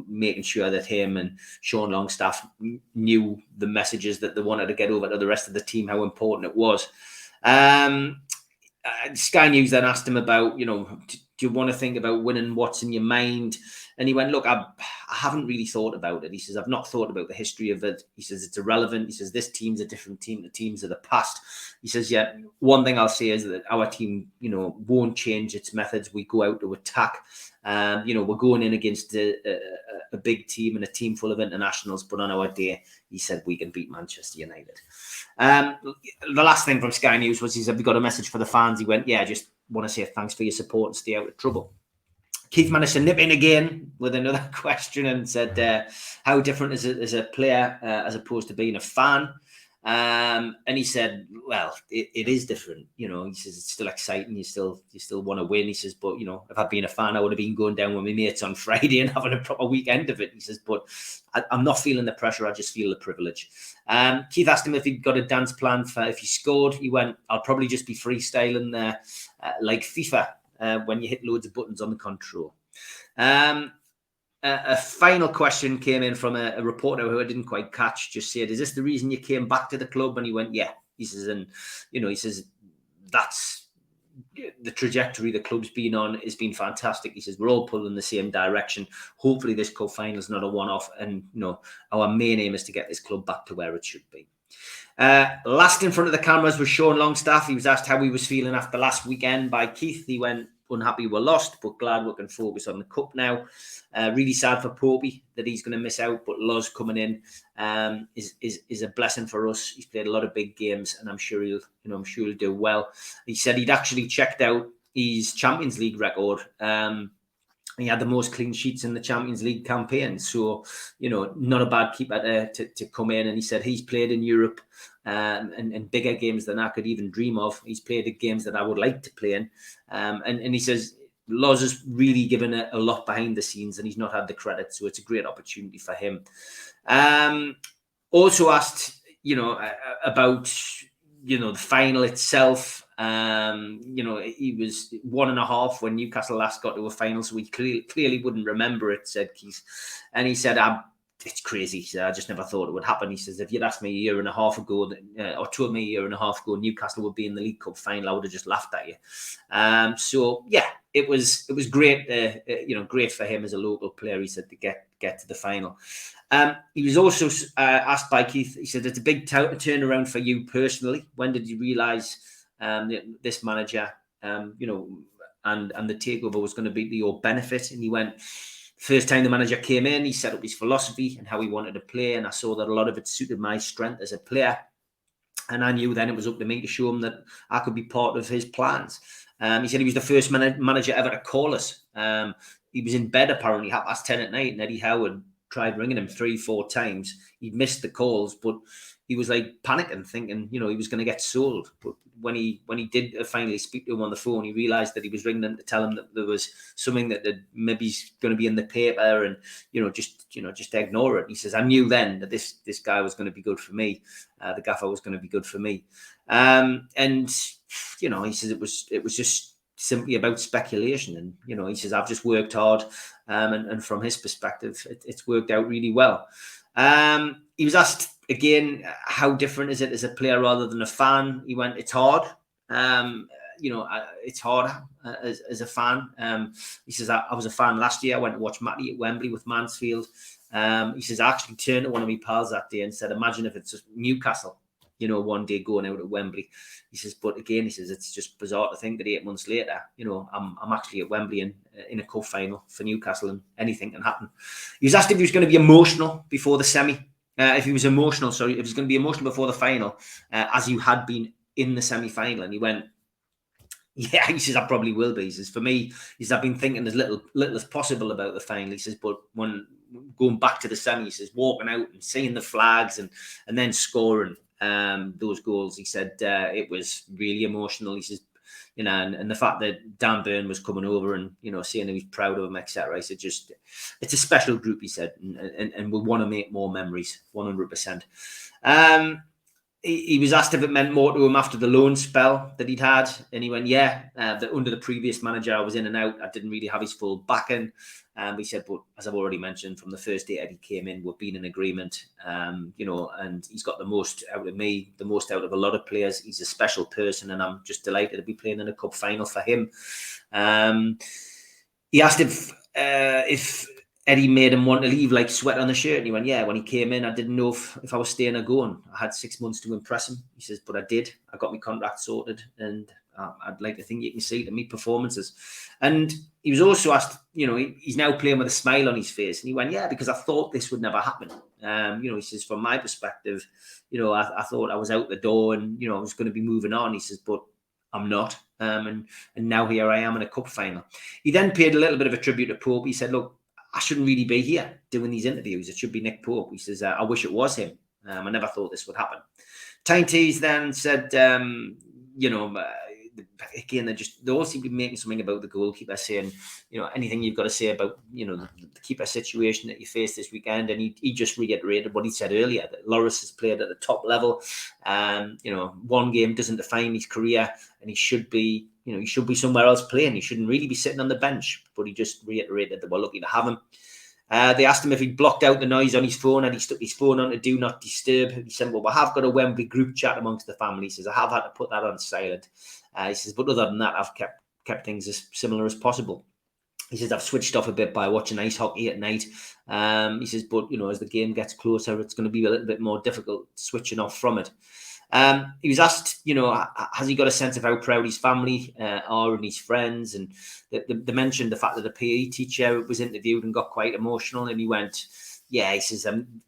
making sure that him and Sean Longstaff knew the messages that they wanted to get over to the rest of the team, how important it was. Sky News then asked him about, do you want to think about winning? What's in your mind? And he went, look, I haven't really thought about it. He says, I've not thought about the history of it. He says, it's irrelevant. He says, this team's a different team. The teams of the past. He says, yeah, one thing I'll say is that our team, won't change its methods. We go out to attack. We're going in against a big team and a team full of internationals. But on our day, he said, we can beat Manchester United. The last thing from Sky News was, he said, have you got a message for the fans? He went, yeah, I just want to say thanks for your support and stay out of trouble. Keith managed to nip in again with another question and said, how different is it as a player as opposed to being a fan? And he said, well, it is different. He says, it's still exciting. You still want to win. He says, but, if I'd been a fan, I would have been going down with my mates on Friday and having a proper weekend of it. He says, but I'm not feeling the pressure. I just feel the privilege. Keith asked him if he'd got a dance plan for if he scored. He went, I'll probably just be freestyling there like FIFA. When you hit loads of buttons on the control. A final question came in from a reporter who I didn't quite catch, just said, is this the reason you came back to the club? And he went, yeah. He says, and, he says, that's the trajectory the club's been on has been fantastic. He says, we're all pulling in the same direction. Hopefully this cup final is not a one-off. And, our main aim is to get this club back to where it should be. Last in front of the cameras was Sean Longstaff. He was asked how he was feeling after last weekend by Keith. He went, unhappy we're lost, but glad we can focus on the cup now. Really sad for Popey that he's going to miss out, but Loz coming in is a blessing for us. He's played a lot of big games, and I'm sure he'll do well. He said he'd actually checked out his Champions League record. He had the most clean sheets in the Champions League campaign. So, not a bad keeper to come in. And he said he's played in Europe and bigger games than I could even dream of. He's played the games that I would like to play in. And he says Loz has really given a lot behind the scenes, and he's not had the credit, so it's a great opportunity for him. Also asked, about, the final itself. He was 1.5 when Newcastle last got to a final, so he clearly wouldn't remember it, said Keith. And he said, it's crazy. He said, I just never thought it would happen. He says, if you'd asked me a year and a half ago, or told me a year and a half ago, Newcastle would be in the League Cup final, I would have just laughed at you. So yeah, it was great. Great for him as a local player. He said, to get to the final. He was also asked by Keith. He said, it's a big turnaround for you personally. When did you realise this manager, and the takeover was going to be to your benefit? And he went, first time the manager came in, he set up his philosophy and how he wanted to play, and I saw that a lot of it suited my strength as a player. And I knew then it was up to me to show him that I could be part of his plans. He said he was the first manager ever to call us. He was in bed apparently 10:30 at night, and Eddie Howe had tried ringing him 3-4 times. He'd missed the calls, but he was like panicking, thinking, he was going to get sold. But when he did finally speak to him on the phone, he realised that he was ringing them to tell him that there was something that maybe going to be in the paper, and just ignore it. He says, I knew then that this guy was going to be good for me. The gaffer was going to be good for me. And he says it was just simply about speculation. And he says, I've just worked hard, and from his perspective, it's worked out really well. He was asked again, how different is it as a player rather than a fan? He went, it's hard. It's hard as a fan. He says, I was a fan last year. I went to watch Matty at Wembley with Mansfield. He says, I actually turned to one of my pals that day and said, imagine if it's just Newcastle, one day going out at Wembley. He says, but again, he says, it's just bizarre to think that 8 months later, I'm actually at Wembley in a cup final for Newcastle, and anything can happen. He was asked if he was going to be emotional before the semi. If he was emotional going to be emotional before the final, as you had been in the semi-final. And he went, yeah, he says, I probably will be. He says, for me, he says, I've been thinking as little as possible about the final. He says, but when going back to the semi, he says, walking out and seeing the flags and then scoring those goals, he said, it was really emotional. He says, and the fact that Dan Burn was coming over and, saying he was proud of him, etc. He said, it's a special group, he said, and we'll want to make more memories, 100%. He was asked if it meant more to him after the loan spell that he'd had, and he went, yeah, that under the previous manager, I was in and out. I didn't really have his full backing. He said, but as I've already mentioned, from the first day Eddie came in, we've been in agreement, and he's got the most out of me, the most out of a lot of players. He's a special person, and I'm just delighted to be playing in a cup final for him. He asked if Eddie made him want to leave like sweat on the shirt, and he went, yeah, when he came in, I didn't know if I was staying or going. I had 6 months to impress him. He says, but I did. I got my contract sorted, and I'd like to think you can see it in my performances. And he was also asked, he's now playing with a smile on his face, and he went, yeah, because I thought this would never happen. He says, from my perspective, I thought I was out the door and, I was going to be moving on. He says, but I'm not. And now here I am in a cup final. He then paid a little bit of a tribute to Pope. He said, look, I shouldn't really be here doing these interviews. It should be Nick Pope. He says, I wish it was him. I never thought this would happen. Tine Tees then said, again, they all seem to be making something about the goalkeeper, saying, anything you've got to say about, the keeper situation that you faced this weekend. And he just reiterated what he said earlier, that Loris has played at the top level. One game doesn't define his career, and he should be somewhere else playing. He shouldn't really be sitting on the bench, but he just reiterated that we're lucky to have him. They asked him if he'd blocked out the noise on his phone, and he stuck his phone on to do not disturb. He said, well, I have got a Wembley group chat amongst the family. He says, I have had to put that on silent. He says, but other than that, I've kept things as similar as possible. He says, I've switched off a bit by watching ice hockey at night. He says, but, as the game gets closer, it's going to be a little bit more difficult switching off from it. He was asked, has he got a sense of how proud his family are and his friends? And they mentioned the fact that the PE teacher was interviewed and got quite emotional. And he went, yeah, he says,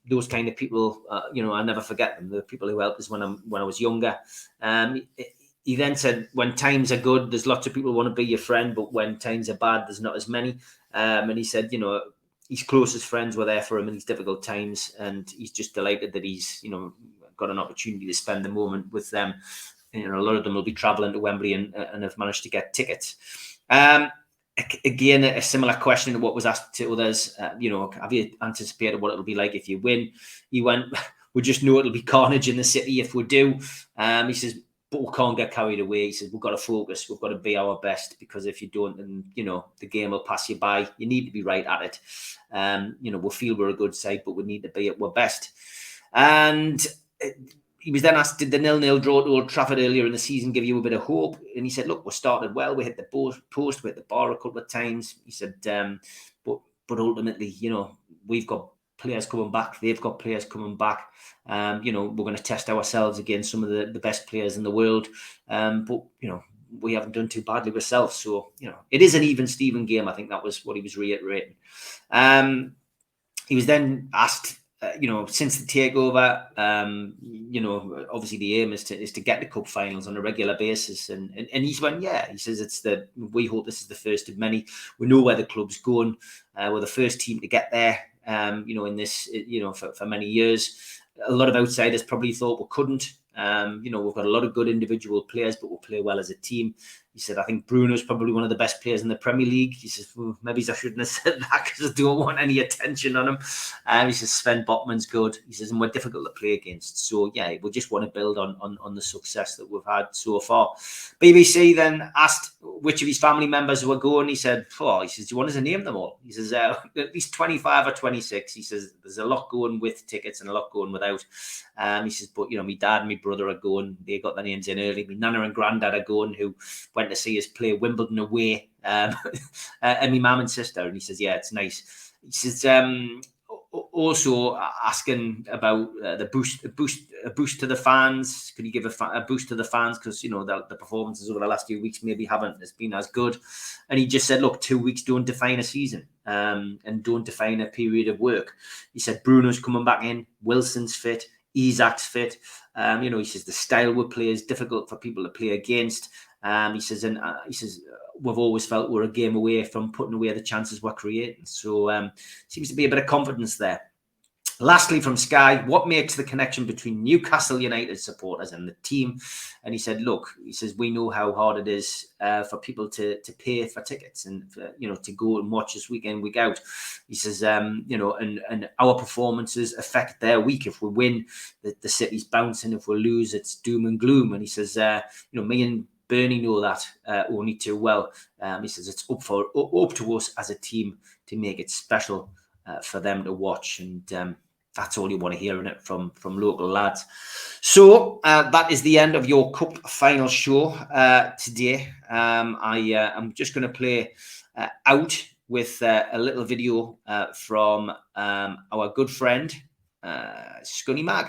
those kind of people, I never forget them. The people who helped us when I was younger. He then said, when times are good, there's lots of people who want to be your friend, but when times are bad, there's not as many. And he said, his closest friends were there for him in these difficult times, and he's just delighted that he's, got an opportunity to spend the moment with them. A lot of them will be travelling to Wembley and have managed to get tickets. again, a similar question to what was asked to others. Have you anticipated what it'll be like if you win? He went, we just know it'll be carnage in the city if we do. He says, but we can't get carried away. He says, we've got to focus. We've got to be our best, because if you don't, then, the game will pass you by. You need to be right at it. We feel we're a good side, but we need to be at our best. And he was then asked, did the 0-0 draw at Old Trafford earlier in the season give you a bit of hope? And he said, look, we started well. We hit the post, we hit the bar a couple of times. He said, but ultimately, we've got players coming back. They've got players coming back. We're going to test ourselves against some of the best players in the world. But we haven't done too badly ourselves. So, it is an even Steven game. I think that was what he was reiterating. He was then asked, since the takeover, obviously the aim is to get the cup finals on a regular basis, and he's went, yeah. He says we hope this is the first of many. We know where the club's going. We're the first team to get there. In this, for many years, a lot of outsiders probably thought we couldn't. We've got a lot of good individual players, but we'll play well as a team. He said, I think Bruno's probably one of the best players in the Premier League. He says, well, maybe I shouldn't have said that because I don't want any attention on him. He says, Sven Botman's good. He says, and we're difficult to play against. So, yeah, we just want to build on the success that we've had so far. BBC then asked which of his family members were going. He said, do you want us to name them all? He says, at least 25 or 26. He says, there's a lot going with tickets and a lot going without. He says, but, my dad and my brother are going. They got their names in early. My nana and granddad are going, who went to see us play Wimbledon away, and my mum and sister. And he says, yeah, it's nice. He says, also asking about the boost to the fans. Could you give a boost to the fans? Because, the performances over the last few weeks maybe haven't been as good. And he just said, look, 2 weeks don't define a season, and don't define a period of work. He said, Bruno's coming back in. Wilson's fit. Isak's fit. He says the style we play is difficult for people to play against. He says, we've always felt we're a game away from putting away the chances we're creating. So seems to be a bit of confidence there. Lastly, from Sky, what makes the connection between Newcastle United supporters and the team? And he said, we know how hard it is for people to pay for tickets and to go and watch us week in, week out. He says, and our performances affect their week. If we win, the city's bouncing. If we lose, it's doom and gloom. And he says, me and Bernie know that only too well. He says it's up to us as a team to make it special for them to watch, and that's all you want to hear in it from local lads. So that is the end of your cup final show today. I'm just going to play out with a little video from our good friend Scunny Mag.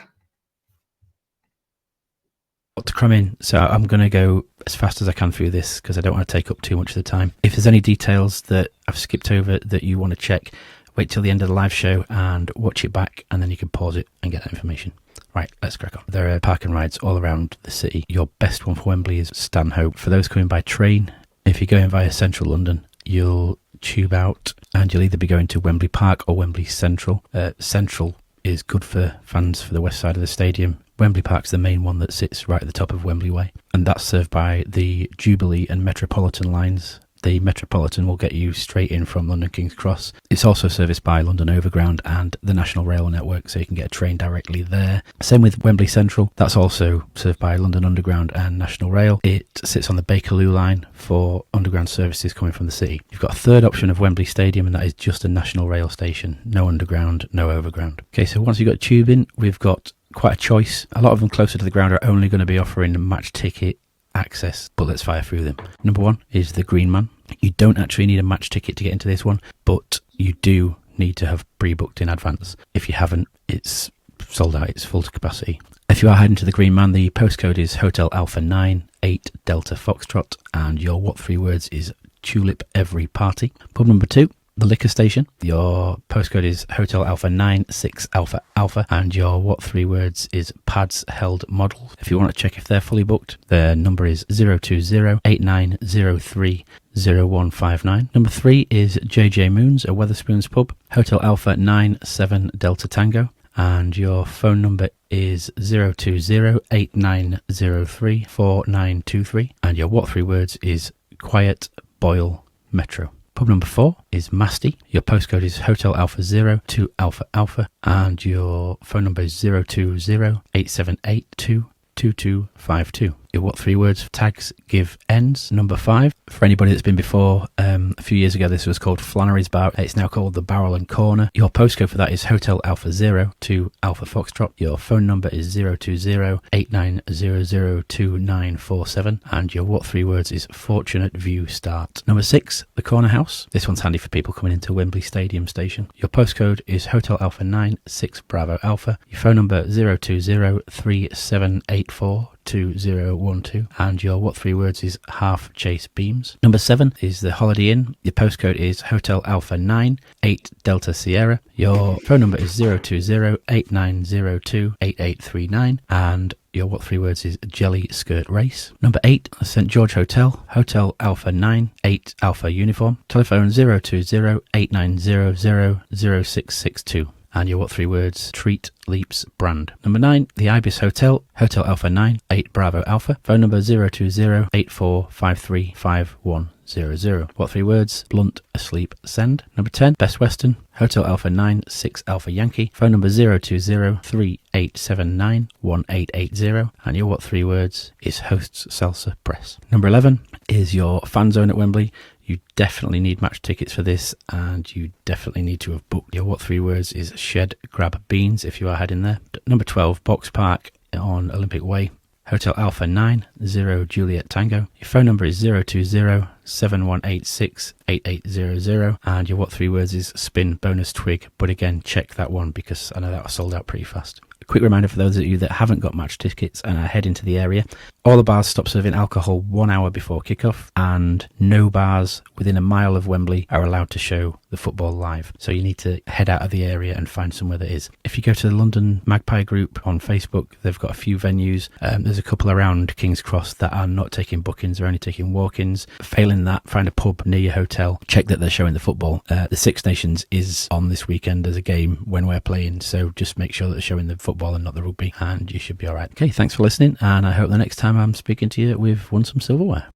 To cram in, so I'm going to go as fast as I can through this because I don't want to take up too much of the time. If there's any details that I've skipped over that you want to check, wait till the end of the live show and watch it back, and then you can pause it and get that information. Right, let's crack on. There are park and rides all around the city. Your best one for Wembley is Stanhope. For those coming by train, if you're going via central London, you'll tube out and you'll either be going to Wembley Park or Wembley Central. Central is good for fans for the west side of the stadium. Wembley Park's the main one that sits right at the top of Wembley Way, and that's served by the Jubilee and Metropolitan lines. The Metropolitan will get you straight in from London King's Cross. It's also serviced by London Overground and the National Rail Network, so you can get a train directly there. Same with Wembley Central. That's also served by London Underground and National Rail. It sits on the Bakerloo line for underground services coming from the city. You've got a third option of Wembley Stadium, and that is just a National Rail station. No underground, no overground. Okay, so once you've got tube in, we've got quite a choice. A lot of them closer to the ground are only going to be offering match ticket access, but let's fire through them. Number one is the Green Man. You don't actually need a match ticket to get into this one, but you do need to have pre-booked in advance. If you haven't, it's sold out, it's full to capacity. If you are heading to the Green Man, the postcode is Hotel Alpha 9 8 Delta Foxtrot, and your what three words is Tulip Every Party. Pub number 2, the liquor station. Your postcode is Hotel Alpha 9 6 Alpha Alpha, and your what three words is Pads Held Model. If you want to check if they're fully booked, their number is 020 8903 0159. Number 3 is JJ Moons, a Wetherspoons pub, Hotel Alpha 9 7 Delta Tango, and your phone number is 020 8903 4923, and your what three words is Quiet Boil Metro. Pub number 4 is Masty. Your postcode is Hotel Alpha 0 to Alpha Alpha, and your phone number is 020-878-2252. Your what 3 words tags give ends. Number 5, for anybody that's been before, a few years ago this was called Flannery's Bar. It's now called the Barrel and Corner. Your postcode for that is Hotel Alpha 0 to Alpha Foxtrot. Your phone number is 020-89002947, and your what 3 words is Fortunate View Start. Number 6, the Corner House. This one's handy for people coming into Wembley Stadium Station. Your postcode is Hotel Alpha 9 6 Bravo Alpha. Your phone number 020-3784 2012, and your what 3 words is Half Chase Beams. Number 7 is the Holiday Inn. Your postcode is Hotel Alpha 9 8 Delta Sierra. Your phone number is 020-8902-8839, and your what 3 words is Jelly Skirt Race. Number 8, the St George Hotel, Hotel Alpha 9 8 Alpha Uniform. Telephone 020-8900-0662. And your what 3 words, Treat Leaps Brand. Number 9, the Ibis Hotel, Hotel Alpha 9 8 Bravo Alpha. Phone number 020-84535100. What 3 words, Blunt Asleep Send. Number 10, Best Western, Hotel Alpha 9 6 Alpha Yankee. Phone number 020-3879-1880. And your what 3 words is Hosts Salsa Press. Number 11 is your fan zone at Wembley. You definitely need match tickets for this, and you definitely need to have booked. Your what 3 words is Shed Grab Beans if you are heading there. Number 12, Box Park on Olympic Way, Hotel Alpha 9 0 Juliet Tango. Your phone number is 020-7186-8800, and your what 3 words is Spin Bonus Twig. But again, check that one because I know that was sold out pretty fast. A quick reminder for those of you that haven't got match tickets and are heading to the area, all the bars stop serving alcohol 1 hour before kickoff, and no bars within a mile of Wembley are allowed to show the football live. So you need to head out of the area and find somewhere that is. If you go to the London Magpie group on Facebook, they've got a few venues. There's a couple around King's Cross that are not taking bookings, they're only taking walk-ins. Failing that, find a pub near your hotel, check that they're showing the football. The Six Nations is on this weekend as a game when we're playing, so just make sure that they're showing the football and not the rugby, and you should be all right. Okay, thanks for listening, and I hope the next time I'm speaking to you, we've won some silverware.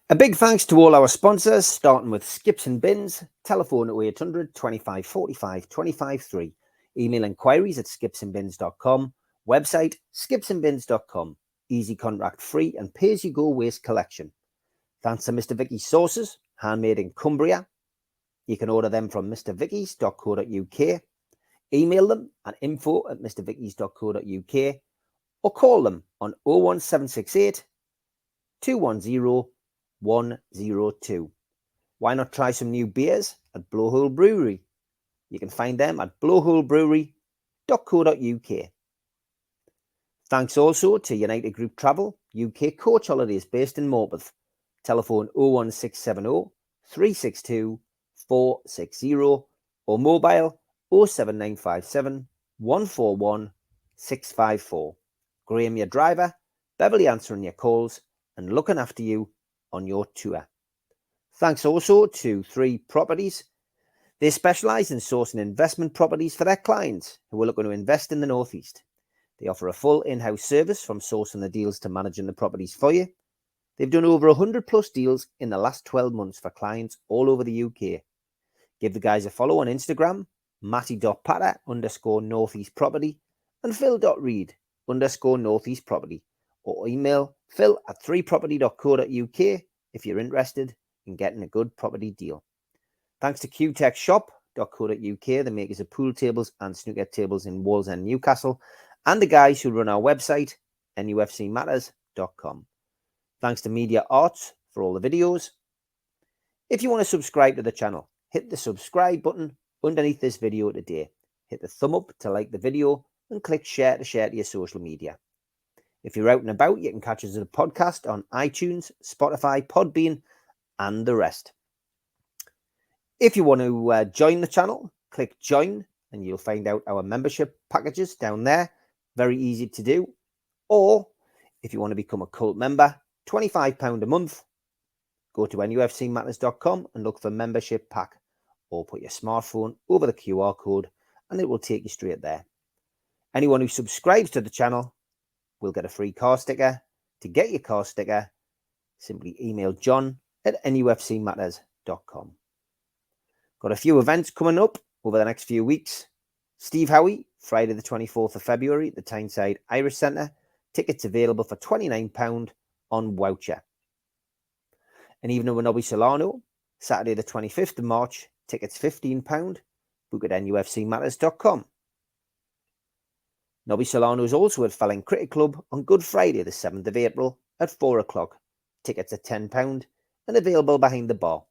A big thanks to all our sponsors, starting with Skips and Bins, telephone 0800 25 45 25 3, email inquiries at skipsandbins.com, website skipsandbins.com, easy contract free and pay-as-you-go waste collection. Thanks to Mr. Vicky's Sauces, handmade in Cumbria. You can order them from mrvickies.co.uk, email them at info@mrvickies.co.uk, or call them on 01768 210 102. Why not try some new beers at Blowhole Brewery? You can find them at blowholebrewery.co.uk. Thanks also to United Group Travel, UK Coach Holidays based in Morpeth. Telephone 01670 362 460 or mobile 07957 141 654. Graham, your driver, Beverly answering your calls and looking after you on your tour. Thanks also to 3 Properties. They specialise in sourcing investment properties for their clients who are looking to invest in the North East. They offer a full in-house service from sourcing the deals to managing the properties for you. They've done over 100 plus deals in the last 12 months for clients all over the UK. Give the guys a follow on Instagram, matty.patter_northeast property and phil.reed_northeast property, or email phil@3property.co.uk if you're interested in getting a good property deal. Thanks to qtechshop.co.uk, the makers of pool tables and snooker tables in Wallsend and Newcastle, and the guys who run our website, NUFCmatters.com. Thanks to Media Arts for all the videos. If you want to subscribe to the channel, hit the subscribe button underneath this video today. Hit the thumb up to like the video and click share to your social media. If you're out and about, you can catch us as a podcast on iTunes, Spotify, Podbean, and the rest. If you want to join the channel, click join and you'll find out our membership packages down there. Very easy to do. Or if you want to become a cult member, £25 a month. Go to nufcmatters.com and look for membership pack, or put your smartphone over the QR code and it will take you straight there. Anyone who subscribes to the channel will get a free car sticker. To get your car sticker, simply email john@nufcmatters.com. Got a few events coming up over the next few weeks. Steve Howe, Friday the 24th of February at the Tyneside Irish Centre. Tickets available for £29 on voucher. An evening with Nobby Solano, Saturday the 25th of March. Tickets £15. Book at nufcmatters.com. Nobby Solano is also at Felling Cricket Club on Good Friday the 7th of April at 4 o'clock. Tickets are £10 and available behind the bar.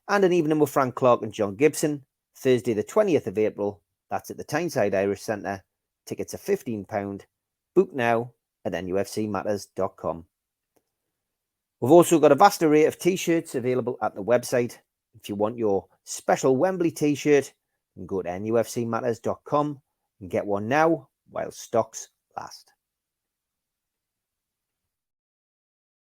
And an evening with Frank Clark and John Gibson, Thursday the 20th of April. That's at the Tyneside Irish Centre. Tickets are £15. Book now at nufcmatters.com. We've also got a vast array of t-shirts available at the website. If you want your special Wembley t-shirt, you can go to nufcmatters.com and get one now while stocks last.